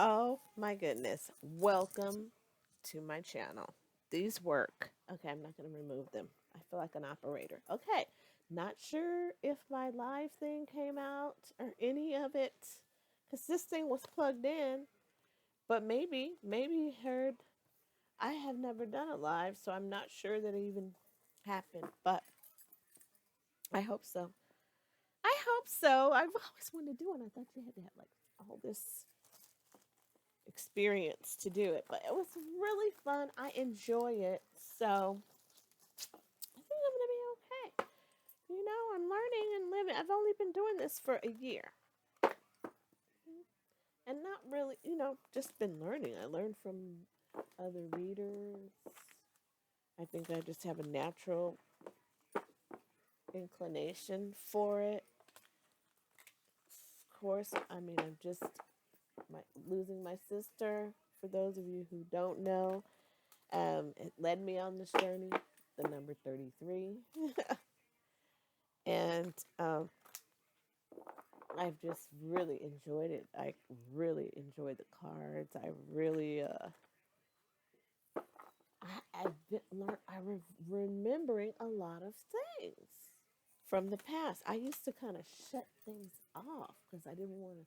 Oh my goodness. Welcome to my channel. These work. Okay, I'm not going to remove them. I feel like an operator. Okay, not sure if my live thing came out or any of it because this thing was plugged in, but maybe you heard. I have never done it live, so I'm not sure that it even happened, but I hope so. I hope so. I've always wanted to do it. I thought you had to have like all this experience to do it, but it was really fun. I enjoy it. So I think I'm going to be okay. I'm learning and living. I've only been doing this for a year and not really, just been learning. I learned from other readers. I think I just have a natural inclination for it. Of course, I mean, I'm just losing my sister. For those of you who don't know, it led me on this journey, the number 33. And I've just really enjoyed it. I really enjoyed the cards. I've been remembering a lot of things from the past. I used to kind of shut things off because I didn't want to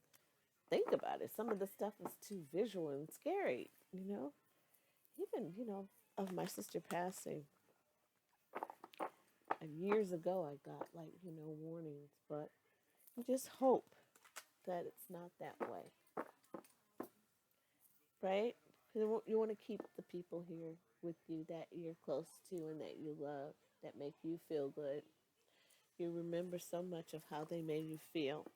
think about it. Some of the stuff was too visual and scary, Even, of my sister passing. Years ago, I got, like, warnings, but I just hope that it's not that way, right? Because you want to keep the people here with you that you're close to and that you love, that make you feel good. You remember so much of how they made you feel.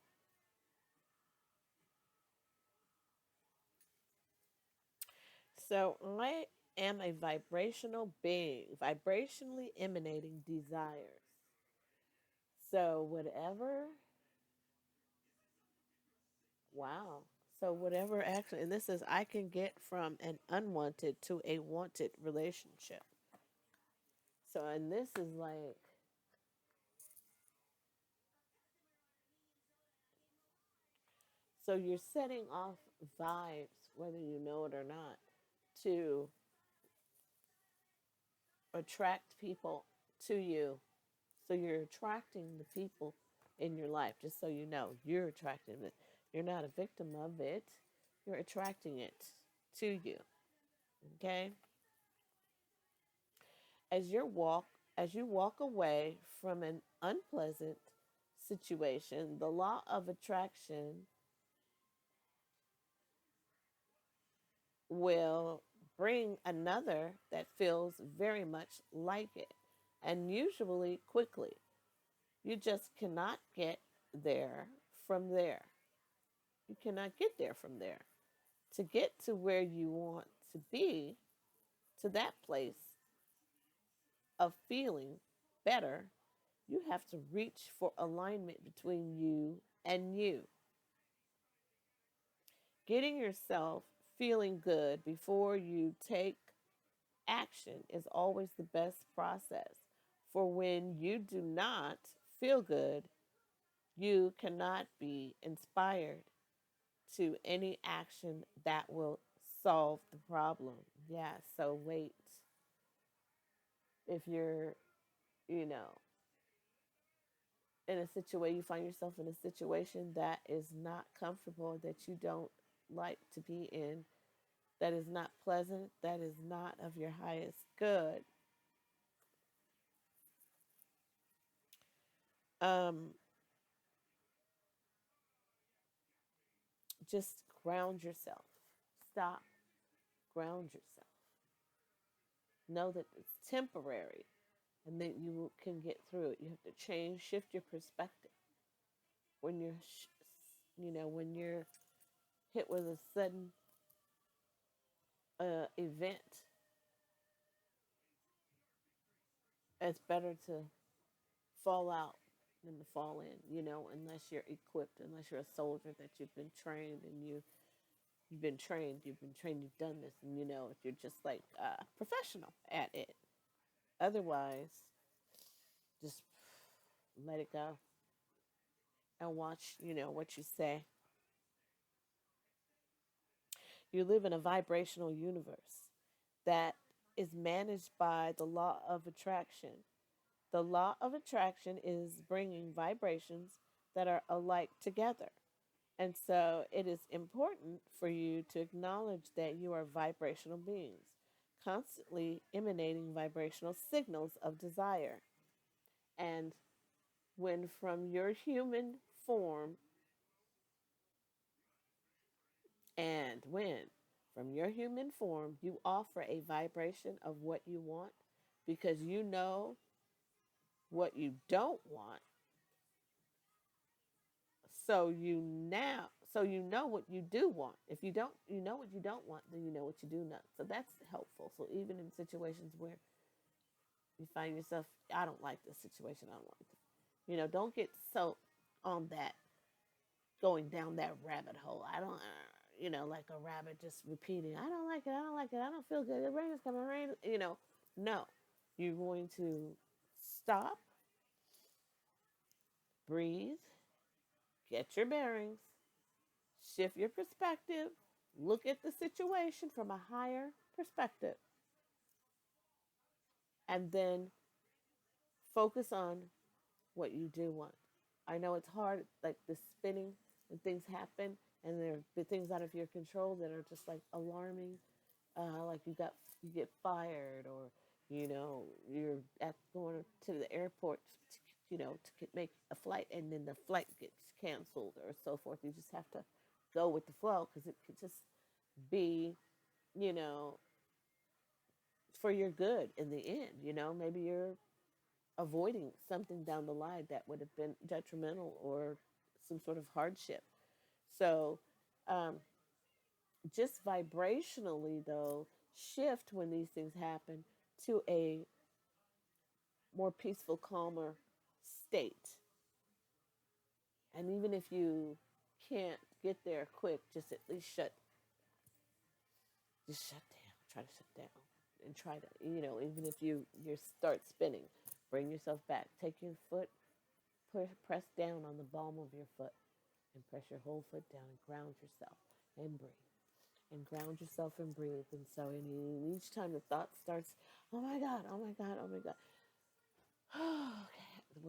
So I am a vibrational being, vibrationally emanating desires. So whatever, wow. So whatever action, and this is I can get from an unwanted to a wanted relationship. So, and this is like, so you're setting off vibes, whether you know it or not, to attract people to you. So you're attracting the people in your life, just so you know, you're attracting it. You're not a victim of it, you're attracting it to you. Okay? As you walk, as you walk away from an unpleasant situation, the law of attraction will bring another that feels very much like it, and usually quickly. You just cannot get there from there. You cannot get there from there. To get to where you want to be, to that place of feeling better, you have to reach for alignment between you and you. Getting yourself feeling good before you take action is always the best process. For when you do not feel good, you cannot be inspired to any action that will solve the problem. Yeah, so wait. If you're, you know, in a situation, you find yourself in a situation that is not comfortable, that you don't like to be in, that is not pleasant, that is not of your highest good, um, just ground yourself. Stop, ground yourself. Know that it's temporary and that you can get through it. You have to change, shift your perspective. When you're, when you're hit with a sudden event, it's better to fall out than to fall in, unless you're equipped, unless you're a soldier that you've been trained and you've done this, and if you're just like professional at it. Otherwise, just let it go and watch, what you say. You live in a vibrational universe that is managed by the law of attraction. The law of attraction is bringing vibrations that are alike together. And so it is important for you to acknowledge that you are vibrational beings, constantly emanating vibrational signals of desire. And when from your human form, and when from your human form you offer a vibration of what you want because you know what you don't want, so you know what you do want. If you don't, you know what you don't want, then you know what you do not. So that's helpful. So even in situations where you find yourself, I don't like this situation, I don't like this, don't get so on that, going down that rabbit hole. I don't, like a rabbit just repeating, I don't like it, I don't like it, I don't feel good, the rain is coming, rain, no. You're going to stop, breathe, get your bearings, shift your perspective, look at the situation from a higher perspective, and then focus on what you do want. I know it's hard, like the spinning and things happen, and there are things out of your control that are just like alarming, like you get fired, or you're at going to the airport, to make a flight, and then the flight gets canceled or so forth. You just have to go with the flow because it could just be, you know, for your good in the end. Maybe you're avoiding something down the line that would have been detrimental or some sort of hardship. So, um, just vibrationally, though, shift when these things happen to a more peaceful, calmer state. And even if you can't get there quick, just at least shut down. Try to shut down, and try to, even if you start spinning, bring yourself back. Take your foot, press down on the palm of your foot, and press your whole foot down and ground yourself and breathe. And ground yourself and breathe. And so, each time the thought starts, oh my God, oh my God, oh my God.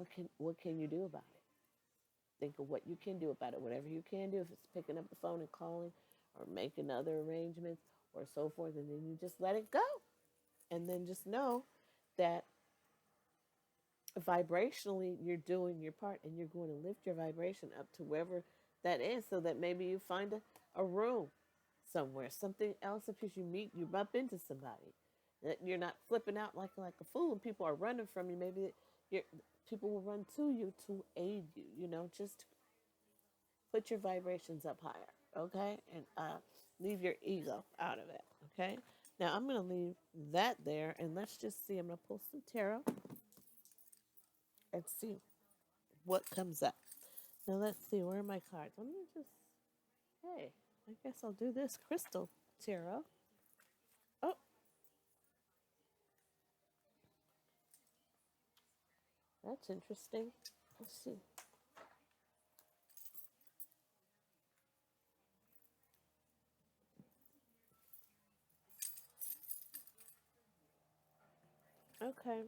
Okay, what can you do about it? Think of what you can do about it. Whatever you can do, if it's picking up the phone and calling, or making other arrangements, or so forth, and then you just let it go. And then just know that vibrationally you're doing your part, and you're going to lift your vibration up to wherever that is, so that maybe you find a room somewhere, something else, because you bump into somebody that you're not flipping out like a fool, and people are running from you. Maybe you're, people will run to you to aid you. Just put your vibrations up higher, okay, and leave your ego out of it, okay. Now I'm gonna leave that there, and let's just see. I'm gonna pull some tarot and see what comes up. Now let's see, where are my cards? Let me just, hey, I guess I'll do this crystal tarot. Oh, that's interesting. Let's see. Okay.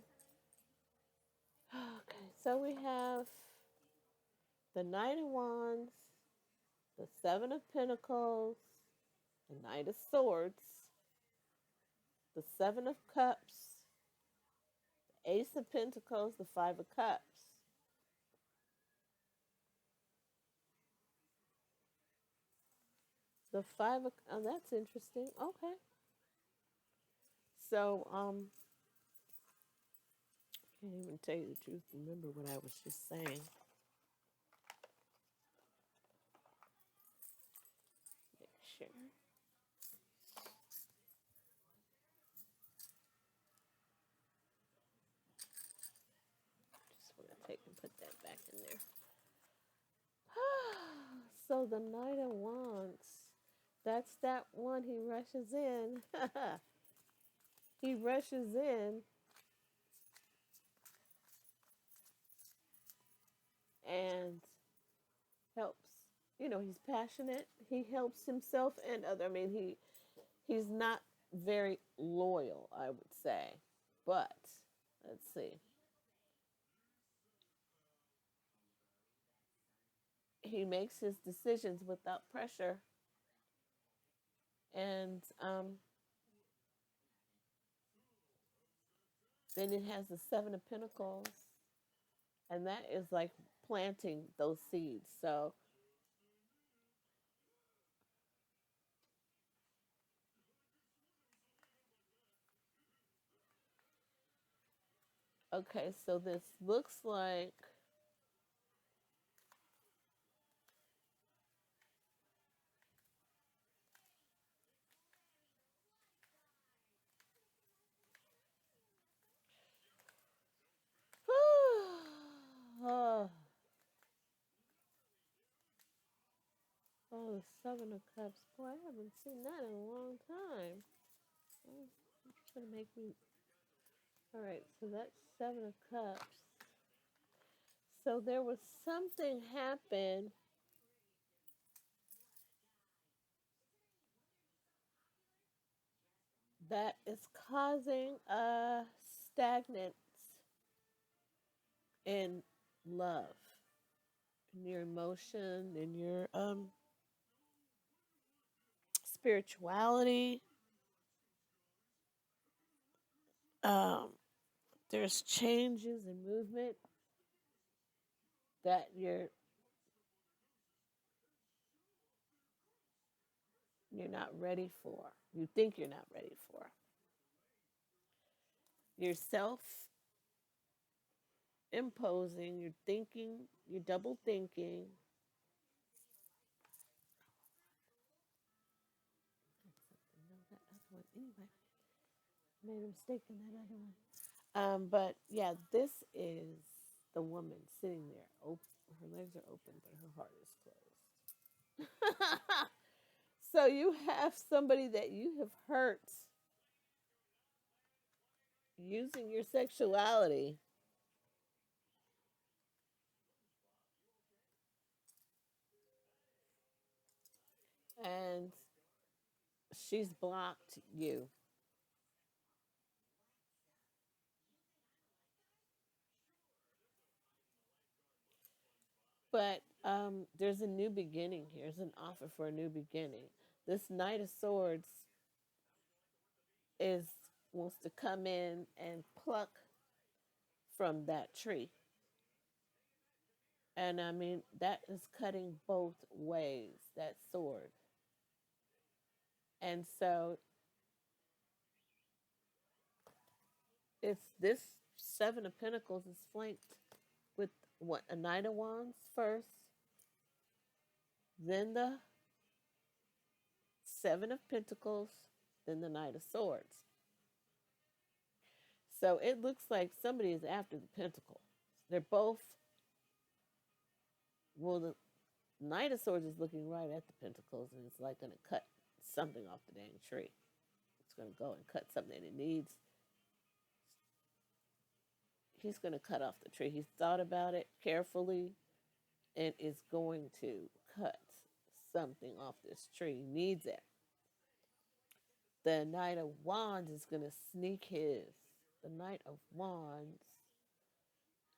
Okay, so we have the Knight of Wands, the Seven of Pentacles, the Knight of Swords, the Seven of Cups, the Ace of Pentacles, the Five of Cups. The Five of, oh, that's interesting. Okay. So, can't even tell you the truth. Remember what I was just saying. Make sure. Just want to take and put that back in there. So the Knight of Wands, that's that one. He rushes in. He rushes in and helps. He's passionate. He helps himself and other. I mean, he's not very loyal, I would say. But let's see. He makes his decisions without pressure, and then it has the Seven of Pentacles, and that is like planting those seeds. So, okay, so this looks like oh, the Seven of Cups. Boy, I haven't seen that in a long time. Oh, it's gonna make me. All right, so that's Seven of Cups. So there was something happen that is causing a stagnant in love, in your emotion, in your spirituality. Um, there's changes and movement that you're not ready for. You think you're not ready for. You're self imposing, you're thinking, you're double thinking. No, that other one. Anyway, made a mistake in that other one. But yeah, this is the woman sitting there. Her legs are open, but her heart is closed. So you have somebody that you have hurt using your sexuality, and she's blocked you. But there's a new beginning here. There's an offer for a new beginning. This Knight of Swords is wants to come in and pluck from that tree. And I mean, that is cutting both ways, that sword. And so it's this Seven of Pentacles is flanked with what? A Knight of Wands first, then the Seven of Pentacles, then the Knight of Swords. So it looks like somebody is after the Pentacle. They're both, well, the Knight of Swords is looking right at the Pentacles and it's like going to cut something off the dang tree. It's going to go and cut something it needs. He's going to cut off the tree. He's thought about it carefully and is going to cut something off this tree. He needs it. The Knight of Wands is going to sneak his. The Knight of Wands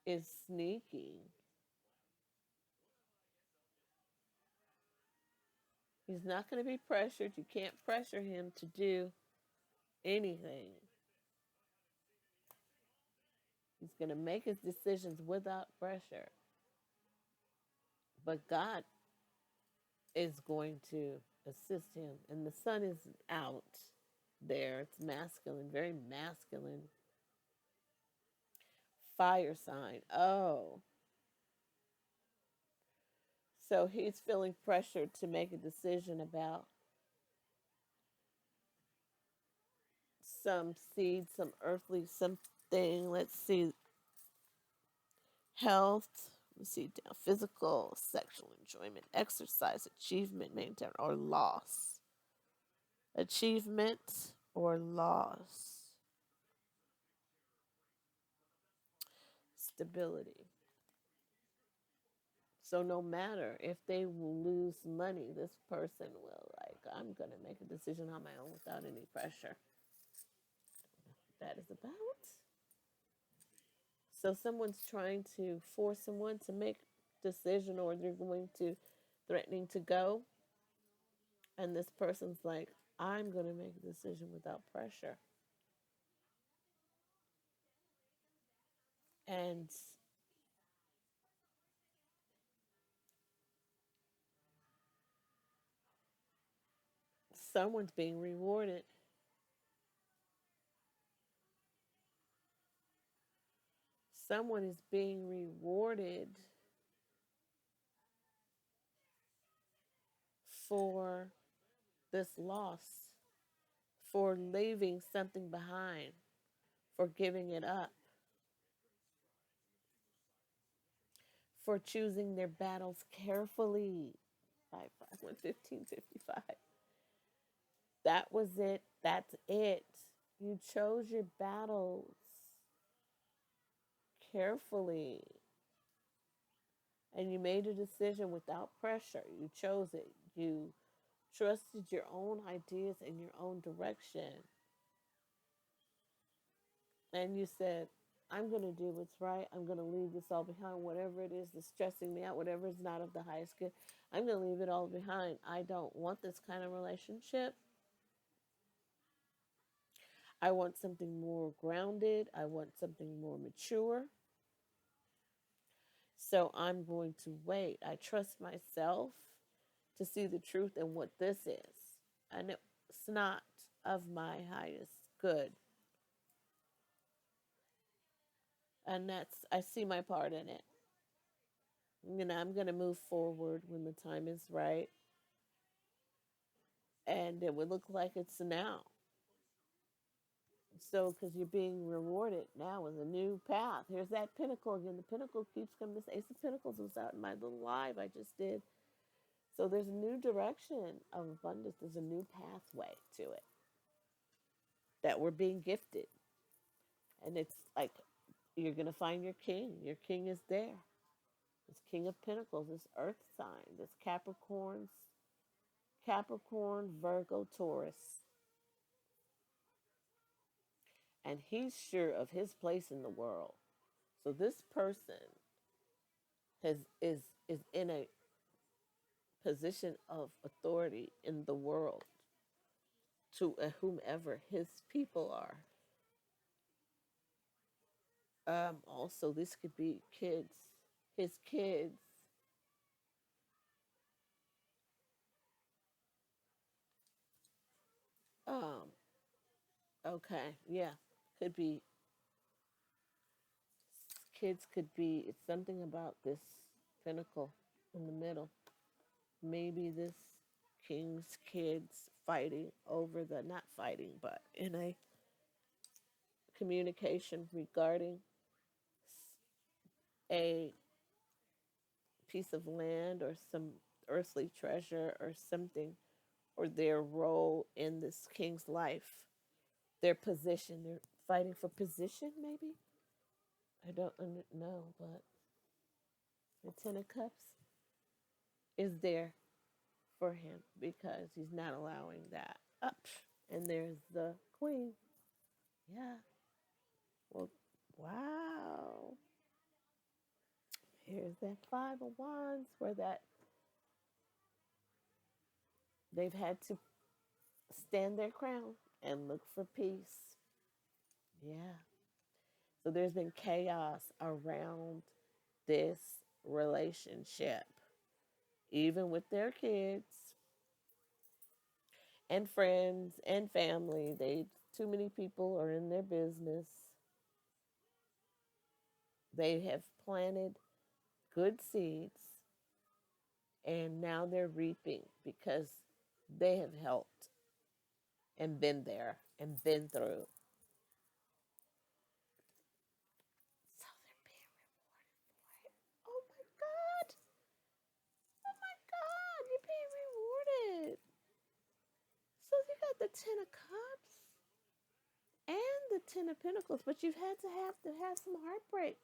is sneaking. He's not going to be pressured. You can't pressure him to do anything. He's going to make his decisions without pressure. But God is going to assist him. And the sun is out there. It's masculine, very masculine. Fire sign. Oh. So he's feeling pressured to make a decision about some seed, some earthly something. Let's see. Health. Let's see down. Physical, sexual enjoyment, exercise, achievement, maintain, or loss. Achievement or loss. Stability. So no matter if they will lose money, this person will like, I'm gonna make a decision on my own without any pressure. That is about. So someone's trying to force someone to make a decision, or they're going to threatening to go, and this person's like, I'm gonna make a decision without pressure. And someone's being rewarded. Someone is being rewarded for this loss, for leaving something behind, for giving it up, for choosing their battles carefully. 5-5-1-15-55. That was it. That's it. You chose your battles carefully, and you made a decision without pressure. You chose it. You trusted your own ideas and your own direction. And you said, I'm going to do what's right. I'm going to leave this all behind. Whatever it is that's stressing me out, whatever is not of the highest good, I'm going to leave it all behind. I don't want this kind of relationship. I want something more grounded. I want something more mature. So I'm going to wait. I trust myself to see the truth in what this is. And it's not of my highest good. And I see my part in it. I'm going to move forward when the time is right. And it would look like it's now. So, because you're being rewarded now with a new path. Here's that pinnacle again. The pinnacle keeps coming. This Ace of Pentacles was out in my little live I just did. So, there's a new direction of abundance. There's a new pathway to it that we're being gifted. And it's like you're going to find your king. Your king is there. This King of Pentacles, this earth sign, this Capricorn, Virgo, Taurus. And he's sure of his place in the world. So this person has is in a position of authority in the world to whomever his people are. Also, this could be kids, his kids. Um, okay, yeah, could be kids. Could be it's something about this pinnacle in the middle. Maybe this king's kids fighting over the not fighting, but in a communication regarding a piece of land or some earthly treasure or something, or their role in this king's life, their position. They're fighting for position, maybe? I don't know, but the Ten of Cups is there for him because he's not allowing that up. And there's the Queen. Yeah. Well, wow. Here's that Five of Wands where that they've had to stand their ground and look for peace. Yeah. So there's been chaos around this relationship, even with their kids and friends and family. They too many people are in their business. They have planted good seeds and now they're reaping because they have helped and been there and been through. So they're being rewarded for it. Oh my God. Oh my God. You're being rewarded. So you got the Ten of Cups and the Ten of Pentacles, but you've had to have some heartbreak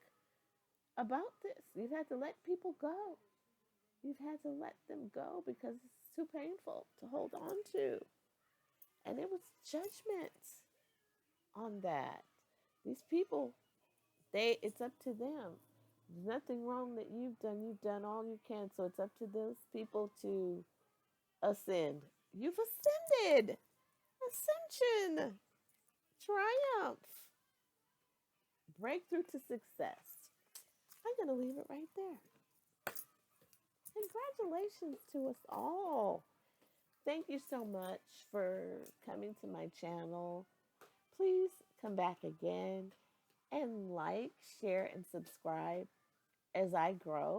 about this. You've had to let people go. You've had to let them go because it's too painful to hold on to. And it was judgment on that. These people, it's up to them. There's nothing wrong that you've done. You've done all you can. So it's up to those people to ascend. You've ascended. Ascension. Triumph. Breakthrough to success. I'm going to leave it right there. Congratulations to us all. Thank you so much for coming to my channel. Please come back again and like, share, and subscribe as I grow.